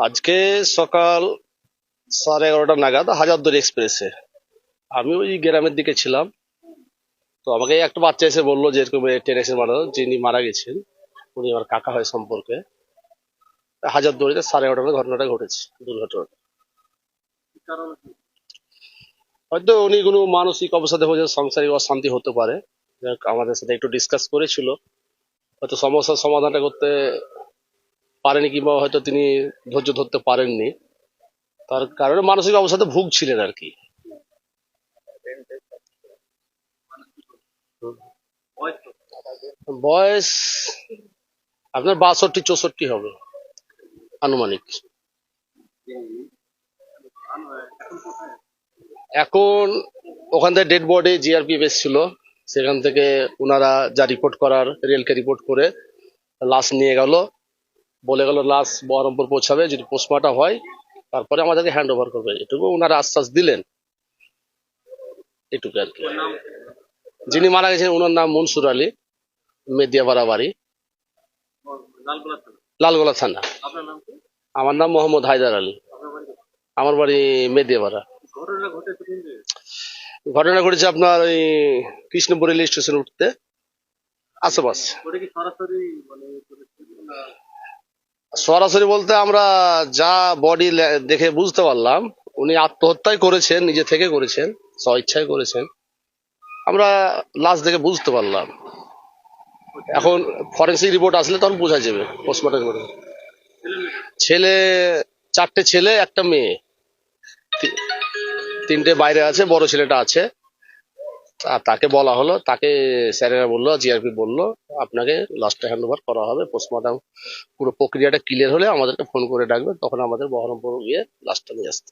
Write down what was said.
আজকে সকাল 11:30 নাগাদ হাজারদুয়ারি এক্সপ্রেসে আমি ওই গ্রামের দিকে ছিলাম। তো আমাকে একটা বাচ্চা এসে বললো যে এরকম ট্রেন অ্যাক্সিডেন্ট যিনি মারা গেছেন উনি আমার কাকা হয় সম্পর্কে। হাজারদুয়ারিতে 11:30 ঘটনাটা ঘটেছে, দুর্ঘটনাটা। হয়তো উনি কোনো মানসিক অবসাদে হয়ে সাংসারিক অশান্তি হতে পারে। যাই হোক, আমাদের সাথে একটু ডিসকাস করেছিল, হয়তো সমস্যার সমাধানটা করতে পারেনি কিংবা হয়তো তিনি ধৈর্য ধরতে পারেননি, তার কারণে মানসিক অবসাদে ভুগছিলেন আর কি। বয়স আপনার 62-64 হবে আনুমানিক। এখন ওখান থেকে ডেড বডি জিআরপিএফ এসেছিল, সেখান থেকে ওনারা যা রিপোর্ট করার রেলকে রিপোর্ট করে লাশ নিয়ে গেল, বলে গেল লাশ বহরমপুর পৌঁছাবে, যদি পোস্টমর্টম হয় তারপরে আমাদেরকে হ্যান্ড ওভার করবে, এটুকু ওনারা আশ্বাস দিলেন। এটুকু আর কি। যিনি মারা গেছেন ওনার নাম মনসুর আলী, মেদিয়াপাড়া বাড়ি, লালগোলা থানা। আমার নাম মোহাম্মদ হায়দার আলী, আমার বাড়ি মেদিয়াপাড়া। ঘটনা ঘটেছে আপনার ওই কৃষ্ণপুর রেল স্টেশন উঠতে আশেপাশে। সরাসরি বলতে আমরা যা বডি দেখে বুঝতে পারলাম উনি আত্মহত্যাই করেছেন, নিজে থেকে করেছেন, স্বইচ্ছায় করেছেন, আমরা লাশ দেখে বুঝতে পারলাম। এখন ফরেন্সিক রিপোর্ট আসলে তখন বোঝা যাবে। পোস্টমর্টম রিপোর্ট ছেলে, 4টে ছেলে, একটা মেয়ে, 3টে বাইরে আছে, বড় ছেলেটা আছে। আর তাকে বলা হলো, তাকে স্যারেরা বললো, জিআরপি বললো আপনাকে লাস্টে হ্যান্ড ওভার করা হবে, পোস্টমর্টম পুরো প্রক্রিয়াটা ক্লিয়ার হলে আমাদেরকে ফোন করে ডাকবে, তখন আমাদের বহরমপুর গিয়ে লাশটা নিয়ে আসতে।